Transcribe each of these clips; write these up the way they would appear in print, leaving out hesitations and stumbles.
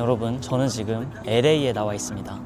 여러분, 저는 지금 LA에 나와 있습니다.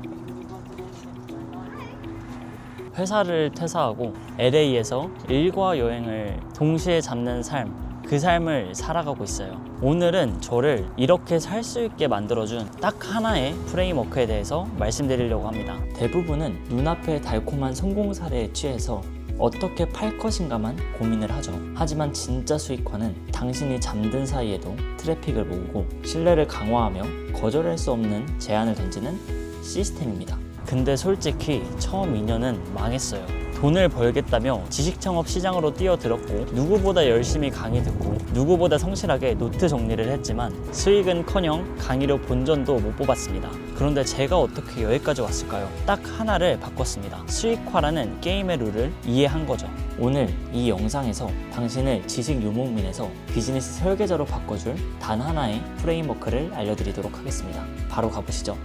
회사를 퇴사하고 LA에서 일과 여행을 동시에 잡는 삶, 그 삶을 살아가고 있어요. 오늘은 저를 이렇게 살 수 있게 만들어준 딱 하나의 프레임워크에 대해서 말씀드리려고 합니다. 대부분은 눈앞의 달콤한 성공 사례에 취해서 어떻게 팔 것인가만 고민을 하죠. 하지만 진짜 수익화는 당신이 잠든 사이에도 트래픽을 모으고 신뢰를 강화하며 거절할 수 없는 제안을 던지는 시스템입니다. 근데 솔직히 처음 2년은 망했어요. 돈을 벌겠다며 지식창업 시장으로 뛰어들었고 누구보다 열심히 강의 듣고 누구보다 성실하게 노트 정리를 했지만 수익은커녕 강의료 본전도 못 뽑았습니다. 그런데 제가 어떻게 여기까지 왔을까요? 딱 하나를 바꿨습니다. 수익화라는 게임의 룰을 이해한 거죠. 오늘 이 영상에서 당신을 지식 유목민에서 비즈니스 설계자로 바꿔줄 단 하나의 프레임워크를 알려드리도록 하겠습니다. 바로 가보시죠.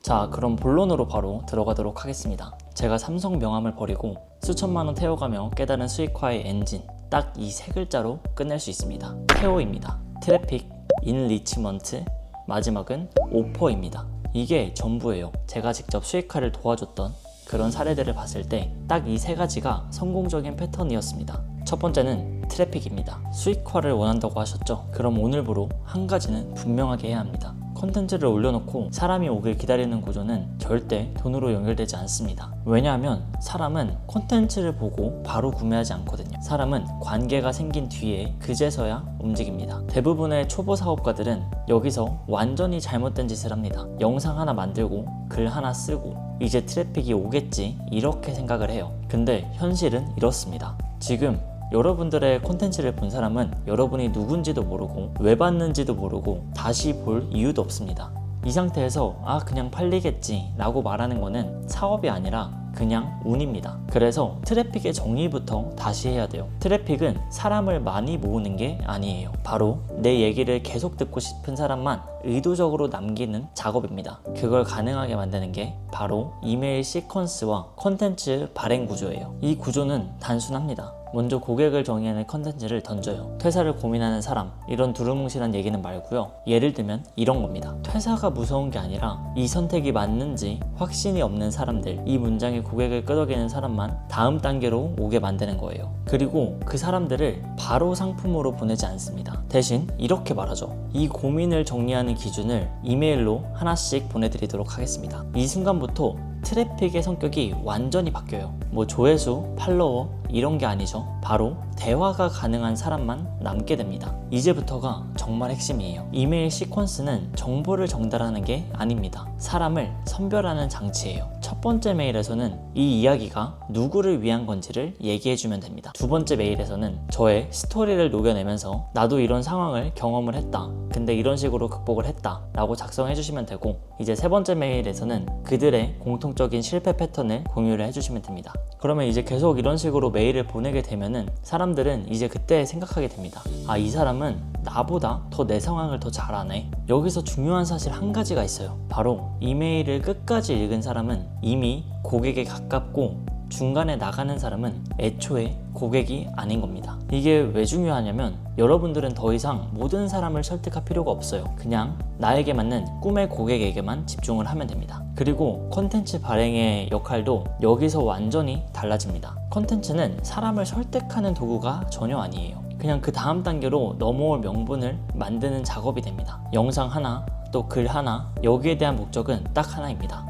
자, 그럼 본론으로 바로 들어가도록 하겠습니다. 제가 삼성 명함을 버리고 수천만 원 태워가며 깨달은 수익화의 엔진, 딱 이 세 글자로 끝낼 수 있습니다. 태오입니다. 트래픽, 인리치먼트, 마지막은 오퍼입니다. 이게 전부예요. 제가 직접 수익화를 도와줬던 그런 사례들을 봤을 때 딱 이 세 가지가 성공적인 패턴이었습니다. 첫 번째는 트래픽입니다. 수익화를 원한다고 하셨죠? 그럼 오늘부로 한 가지는 분명하게 해야 합니다. 콘텐츠를 올려놓고 사람이 오길 기다리는 구조는 절대 돈으로 연결되지 않습니다. 왜냐하면 사람은 콘텐츠를 보고 바로 구매하지 않거든요. 사람은 관계가 생긴 뒤에 그제서야 움직입니다. 대부분의 초보 사업가들은 여기서 완전히 잘못된 짓을 합니다. 영상 하나 만들고 글 하나 쓰고 이제 트래픽이 오겠지 이렇게 생각을 해요. 근데 현실은 이렇습니다. 지금 여러분들의 콘텐츠를 본 사람은 여러분이 누군지도 모르고 왜 봤는지도 모르고 다시 볼 이유도 없습니다. 이 상태에서 그냥 팔리겠지 라고 말하는 거는 사업이 아니라 그냥 운입니다. 그래서 트래픽의 정의부터 다시 해야 돼요. 트래픽은 사람을 많이 모으는 게 아니에요. 바로 내 얘기를 계속 듣고 싶은 사람만 의도적으로 남기는 작업입니다. 그걸 가능하게 만드는 게 바로 이메일 시퀀스와 콘텐츠 발행 구조예요. 이 구조는 단순합니다. 먼저 고객을 정의하는 컨텐츠를 던져요. 퇴사를 고민하는 사람, 이런 두루뭉실한 얘기는 말고요. 예를 들면 이런 겁니다. 퇴사가 무서운 게 아니라 이 선택이 맞는지 확신이 없는 사람들, 이 문장이 고객을 끄덕이는 사람만 다음 단계로 오게 만드는 거예요. 그리고 그 사람들을 바로 상품으로 보내지 않습니다. 대신 이렇게 말하죠. 이 고민을 정리하는 기준을 이메일로 하나씩 보내드리도록 하겠습니다. 이 순간부터 트래픽의 성격이 완전히 바뀌어요. 조회수, 팔로워 이런 게 아니죠. 바로 대화가 가능한 사람만 남게 됩니다. 이제부터가 정말 핵심이에요. 이메일 시퀀스는 정보를 전달하는 게 아닙니다. 사람을 선별하는 장치예요. 첫 번째 메일에서는 이 이야기가 누구를 위한 건지를 얘기해주면 됩니다. 두 번째 메일에서는 저의 스토리를 녹여내면서 나도 이런 상황을 경험을 했다. 근데 이런 식으로 극복을 했다. 라고 작성해주시면 되고 이제 세 번째 메일에서는 그들의 공통적인 실패 패턴을 공유를 해주시면 됩니다. 그러면 이제 계속 이런 식으로 메일을 보내게 되면은 사람들은 이제 그때 생각하게 됩니다. 이 사람은 나보다 더 내 상황을 더 잘 아네. 여기서 중요한 사실 한 가지가 있어요. 바로 이메일을 끝까지 읽은 사람은 이미 고객에 가깝고 중간에 나가는 사람은 애초에 고객이 아닌 겁니다. 이게 왜 중요하냐면 여러분들은 더 이상 모든 사람을 설득할 필요가 없어요. 그냥 나에게 맞는 꿈의 고객에게만 집중을 하면 됩니다. 그리고 컨텐츠 발행의 역할도 여기서 완전히 달라집니다. 컨텐츠는 사람을 설득하는 도구가 전혀 아니에요. 그냥 그 다음 단계로 넘어올 명분을 만드는 작업이 됩니다. 영상 하나, 또 글 하나, 여기에 대한 목적은 딱 하나입니다.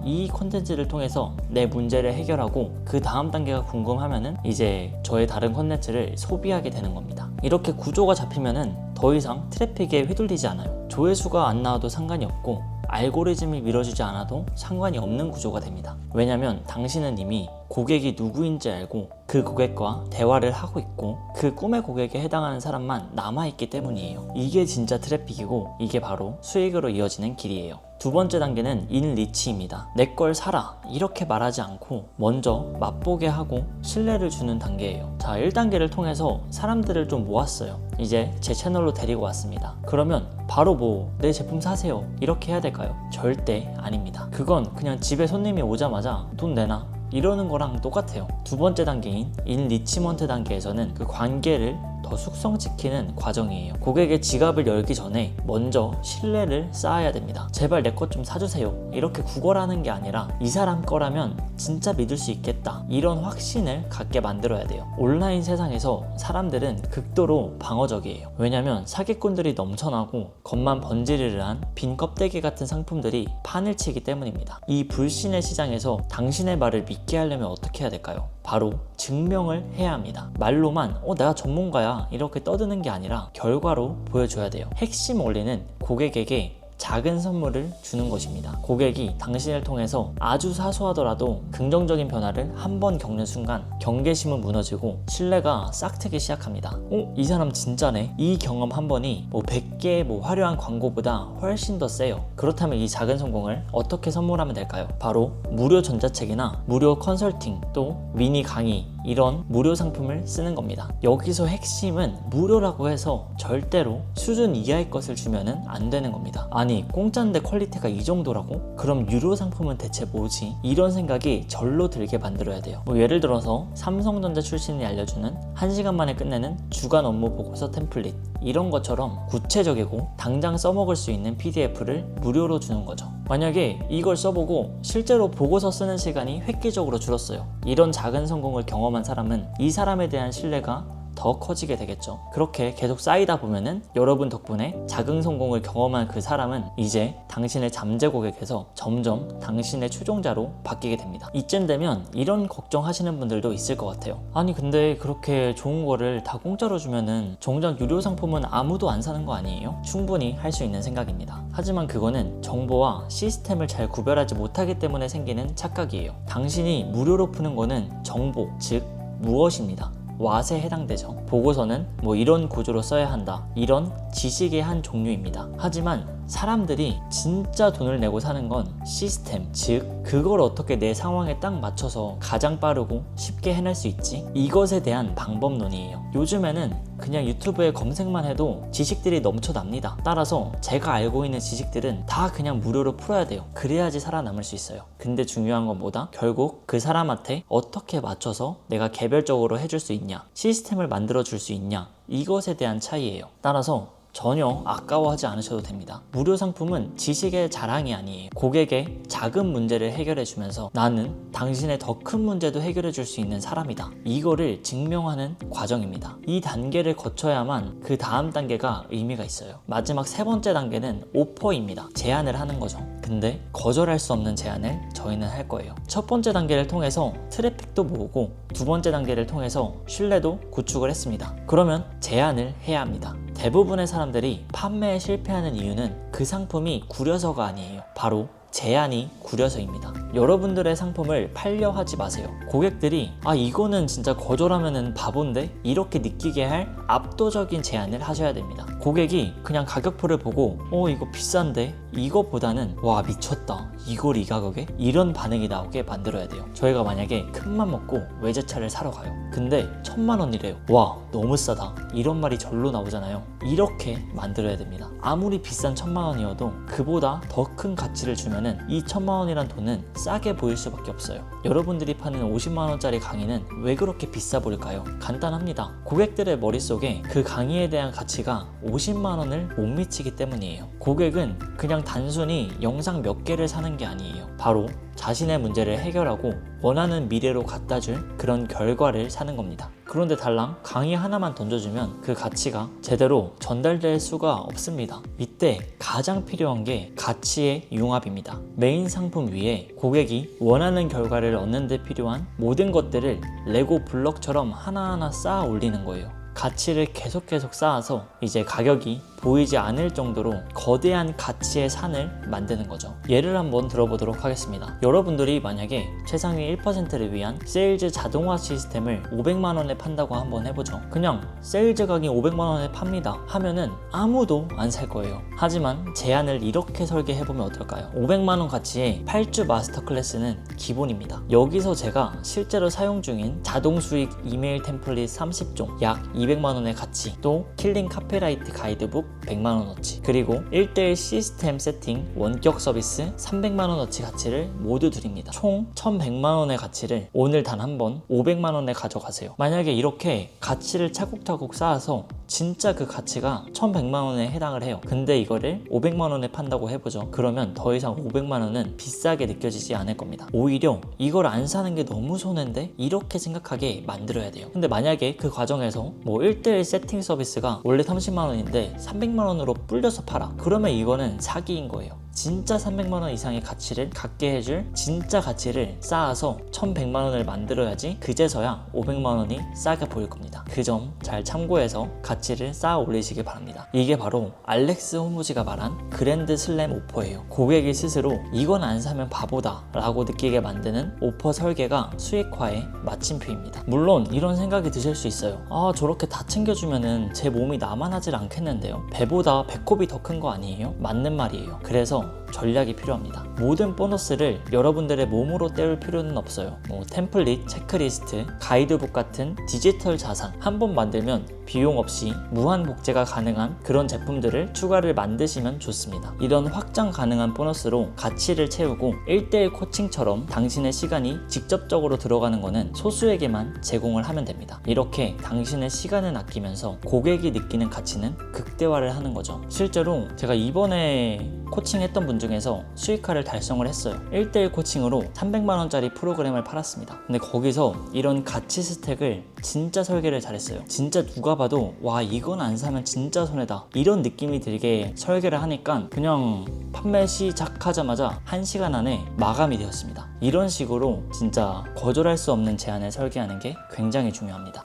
이 콘텐츠를 통해서 내 문제를 해결하고 그 다음 단계가 궁금하면은 이제 저의 다른 콘텐츠를 소비하게 되는 겁니다. 이렇게 구조가 잡히면은 더 이상 트래픽에 휘둘리지 않아요. 조회수가 안 나와도 상관이 없고 알고리즘이 밀어주지 않아도 상관이 없는 구조가 됩니다. 왜냐면 당신은 이미 고객이 누구인지 알고 그 고객과 대화를 하고 있고 그 꿈의 고객에 해당하는 사람만 남아있기 때문이에요. 이게 진짜 트래픽이고 이게 바로 수익으로 이어지는 길이에요. 두 번째 단계는 인리치입니다. 내 걸 사라 이렇게 말하지 않고 먼저 맛보게 하고 신뢰를 주는 단계예요. 자, 1단계를 통해서 사람들을 좀 모았어요. 이제 제 채널로 데리고 왔습니다. 그러면 바로 내 제품 사세요 이렇게 해야 될까요? 절대 아닙니다. 그건 그냥 집에 손님이 오자마자 돈 내놔 이러는 거랑 똑같아요. 두 번째 단계인 인리치먼트 단계에서는 그 관계를 더 숙성시키는 과정이에요. 고객의 지갑을 열기 전에 먼저 신뢰를 쌓아야 됩니다. 제발 내 것 좀 사주세요. 이렇게 구걸하는 게 아니라 이 사람 거라면 진짜 믿을 수 있겠다. 이런 확신을 갖게 만들어야 돼요. 온라인 세상에서 사람들은 극도로 방어적이에요. 왜냐면 사기꾼들이 넘쳐나고 겉만 번지르르한 빈 껍데기 같은 상품들이 판을 치기 때문입니다. 이 불신의 시장에서 당신의 말을 믿게 하려면 어떻게 해야 될까요? 바로 증명을 해야 합니다. 말로만 내가 전문가야 이렇게 떠드는 게 아니라 결과로 보여줘야 돼요. 핵심 원리는 고객에게 작은 선물을 주는 것입니다. 고객이 당신을 통해서 아주 사소하더라도 긍정적인 변화를 한 번 겪는 순간 경계심은 무너지고 신뢰가 싹트기 시작합니다. 이 사람 진짜네. 이 경험 한 번이 100개의 화려한 광고보다 훨씬 더 세요. 그렇다면 이 작은 성공을 어떻게 선물하면 될까요? 바로 무료 전자책이나 무료 컨설팅, 또 미니 강의, 이런 무료 상품을 쓰는 겁니다. 여기서 핵심은 무료라고 해서 절대로 수준 이하의 것을 주면은 안 되는 겁니다. 아니 공짜인데 퀄리티가 이 정도라고? 그럼 유료 상품은 대체 뭐지? 이런 생각이 절로 들게 만들어야 돼요. 예를 들어서 삼성전자 출신이 알려주는 1시간 만에 끝내는 주간 업무 보고서 템플릿, 이런 것처럼 구체적이고 당장 써먹을 수 있는 PDF를 무료로 주는 거죠. 만약에 이걸 써보고 실제로 보고서 쓰는 시간이 획기적으로 줄었어요. 이런 작은 성공을 경험한 사람은 이 사람에 대한 신뢰가 더 커지게 되겠죠. 그렇게 계속 쌓이다 보면은 여러분 덕분에 작은 성공을 경험한 그 사람은 이제 당신의 잠재 고객에서 점점 당신의 추종자로 바뀌게 됩니다. 이쯤 되면 이런 걱정하시는 분들도 있을 것 같아요. 아니 근데 그렇게 좋은 거를 다 공짜로 주면은 정작 유료 상품은 아무도 안 사는 거 아니에요? 충분히 할 수 있는 생각입니다. 하지만 그거는 정보와 시스템을 잘 구별하지 못하기 때문에 생기는 착각이에요. 당신이 무료로 푸는 거는 정보, 즉 무엇입니다. 왓에 해당되죠. 보고서는 이런 구조로 써야 한다. 이런 지식의 한 종류입니다. 하지만 사람들이 진짜 돈을 내고 사는 건 시스템, 즉 그걸 어떻게 내 상황에 딱 맞춰서 가장 빠르고 쉽게 해낼 수 있지? 이것에 대한 방법론이에요. 요즘에는 그냥 유튜브에 검색만 해도 지식들이 넘쳐납니다. 따라서 제가 알고 있는 지식들은 다 그냥 무료로 풀어야 돼요. 그래야지 살아남을 수 있어요. 근데 중요한 건 뭐다? 결국 그 사람한테 어떻게 맞춰서 내가 개별적으로 해줄 수 있냐, 시스템을 만들어 줄 수 있냐, 이것에 대한 차이예요. 따라서 전혀 아까워하지 않으셔도 됩니다. 무료 상품은 지식의 자랑이 아니에요. 고객의 작은 문제를 해결해 주면서 나는 당신의 더 큰 문제도 해결해 줄 수 있는 사람이다. 이거를 증명하는 과정입니다. 이 단계를 거쳐야만 그 다음 단계가 의미가 있어요. 마지막 3번째 단계는 오퍼입니다. 제안을 하는 거죠. 근데 거절할 수 없는 제안을 저희는 할 거예요. 첫 번째 단계를 통해서 트래픽도 모으고 두 번째 단계를 통해서 신뢰도 구축을 했습니다. 그러면 제안을 해야 합니다. 대부분의 사람들이 판매에 실패하는 이유는 그 상품이 구려서가 아니에요. 바로 제안이 구려서입니다. 여러분들의 상품을 팔려 하지 마세요. 고객들이 이거는 진짜 거절하면은 바본데? 이렇게 느끼게 할 압도적인 제안을 하셔야 됩니다. 고객이 그냥 가격표를 보고 이거 비싼데? 이거보다는 와 미쳤다. 이걸 이 가격에? 이런 반응이 나오게 만들어야 돼요. 저희가 만약에 큰맘 먹고 외제차를 사러 가요. 근데 1000만원이래요. 와 너무 싸다. 이런 말이 절로 나오잖아요. 이렇게 만들어야 됩니다. 아무리 비싼 1000만원이어도 그보다 더 큰 가치를 주면은 이 1000만원이란 돈은 싸게 보일 수밖에 없어요. 여러분들이 파는 50만원짜리 강의는 왜 그렇게 비싸 보일까요? 간단합니다. 고객들의 머릿속에 그 강의에 대한 가치가 50만원을 못 미치기 때문이에요. 고객은 그냥 단순히 영상 몇 개를 사는 게 아니에요. 바로 자신의 문제를 해결하고 원하는 미래로 갖다 줄 그런 결과를 사는 겁니다. 그런데 달랑 강의 하나만 던져주면 그 가치가 제대로 전달될 수가 없습니다. 이때 가장 필요한 게 가치의 융합입니다. 메인 상품 위에 고객이 원하는 결과를 얻는 데 필요한 모든 것들을 레고 블럭처럼 하나하나 쌓아 올리는 거예요. 가치를 계속 쌓아서 이제 가격이 보이지 않을 정도로 거대한 가치의 산을 만드는 거죠. 예를 한번 들어보도록 하겠습니다. 여러분들이 만약에 최상위 1%를 위한 세일즈 자동화 시스템을 500만원에 판다고 한번 해보죠. 그냥 세일즈 강의 500만원에 팝니다 하면은 아무도 안 살 거예요. 하지만 제안을 이렇게 설계해보면 어떨까요? 500만원 가치의 8주 마스터 클래스는 기본입니다. 여기서 제가 실제로 사용 중인 자동 수익 이메일 템플릿 30종 약 200만원의 가치, 또 킬링 카피라이트 가이드북 100만원어치, 그리고 1:1 시스템 세팅 원격 서비스 300만원어치 가치를 모두 드립니다. 총 1100만원의 가치를 오늘 단 한 번 500만원에 가져가세요. 만약에 이렇게 가치를 차곡차곡 쌓아서 진짜 그 가치가 1100만원에 해당을 해요. 근데 이거를 500만원에 판다고 해보죠. 그러면 더 이상 500만원은 비싸게 느껴지지 않을 겁니다. 오히려 이걸 안 사는 게 너무 손해인데 이렇게 생각하게 만들어야 돼요. 근데 만약에 그 과정에서 뭐 1:1 세팅 서비스가 원래 30만원인데 300만원으로 불려서 팔아, 그러면 이거는 사기인 거예요. 진짜 300만원 이상의 가치를 갖게 해줄 진짜 가치를 쌓아서 1100만원을 만들어야지 그제서야 500만원이 싸게 보일 겁니다. 그 점 잘 참고해서 가치를 쌓아 올리시길 바랍니다. 이게 바로 알렉스 호무지가 말한 그랜드 슬램 오퍼예요. 고객이 스스로 이건 안 사면 바보다 라고 느끼게 만드는 오퍼 설계가 수익화의 마침표입니다. 물론 이런 생각이 드실 수 있어요. 아, 저렇게 다 챙겨주면은 제 몸이 나만하질 않겠는데요. 배보다 배꼽이 더 큰 거 아니에요? 맞는 말이에요. 그래서 전략이 필요합니다. 모든 보너스를 여러분들의 몸으로 때울 필요는 없어요. 템플릿, 체크리스트, 가이드북 같은 디지털 자산 한 번 만들면 비용 없이 무한 복제가 가능한 그런 제품들을 추가를 만드시면 좋습니다. 이런 확장 가능한 보너스로 가치를 채우고 1:1 코칭처럼 당신의 시간이 직접적으로 들어가는 거는 소수에게만 제공을 하면 됩니다. 이렇게 당신의 시간을 아끼면서 고객이 느끼는 가치는 극대화를 하는 거죠. 실제로 제가 이번에 코칭했던 분 중에서 수익화를 달성을 했어요. 1:1 코칭으로 300만원짜리 프로그램을 팔았습니다. 근데 거기서 이런 가치 스택을 진짜 설계를 잘했어요. 진짜 누가 봐도 와, 이건 안 사면 진짜 손해다, 이런 느낌이 들게 설계를 하니까 그냥 판매 시작하자마자 1시간 안에 마감이 되었습니다. 이런 식으로 진짜 거절할 수 없는 제안을 설계하는 게 굉장히 중요합니다.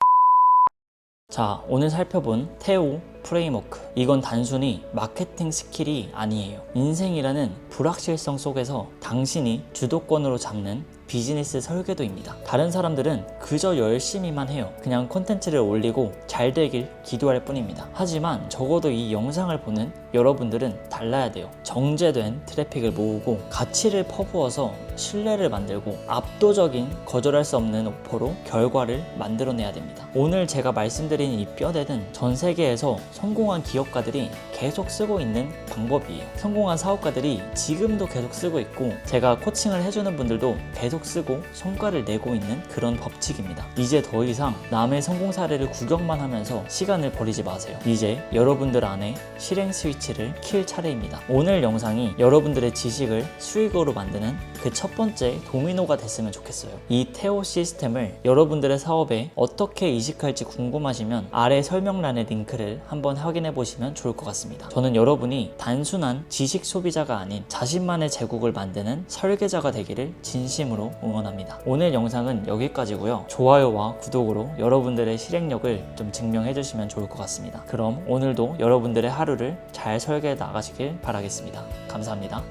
자, 오늘 살펴본 테오 프레임워크, 이건 단순히 마케팅 스킬이 아니에요. 인생이라는 불확실성 속에서 당신이 주도권으로 잡는 비즈니스 설계도입니다. 다른 사람들은 그저 열심히만 해요. 그냥 콘텐츠를 올리고 잘 되길 기도할 뿐입니다. 하지만 적어도 이 영상을 보는 여러분들은 달라야 돼요. 정제된 트래픽을 모으고 가치를 퍼부어서 신뢰를 만들고 압도적인 거절할 수 없는 오퍼로 결과를 만들어내야 됩니다. 오늘 제가 말씀드린 이 뼈대는 전 세계에서 성공한 기업가들이 계속 쓰고 있는 방법이에요. 성공한 사업가들이 지금도 계속 쓰고 있고 제가 코칭을 해주는 분들도 계속 쓰고 성과를 내고 있는 그런 법칙입니다. 이제 더 이상 남의 성공 사례를 구경만 하면서 시간을 버리지 마세요. 이제 여러분들 안에 실행 스위치를 킬 차례입니다. 오늘 영상이 여러분들의 지식을 수익으로 만드는 그 첫 번째 도미노가 됐으면 좋겠어요. 이 테오 시스템을 여러분들의 사업에 어떻게 이식할지 궁금하시면 아래 설명란의 링크를 한번 확인해 보시면 좋을 것 같습니다. 저는 여러분이 단순한 지식 소비자가 아닌 자신만의 제국을 만드는 설계자가 되기를 진심으로 응원합니다. 오늘 영상은 여기까지고요. 좋아요와 구독으로 여러분들의 실행력을 좀 증명해 주시면 좋을 것 같습니다. 그럼 오늘도 여러분들의 하루를 잘 설계해 나가시길 바라겠습니다. 감사합니다.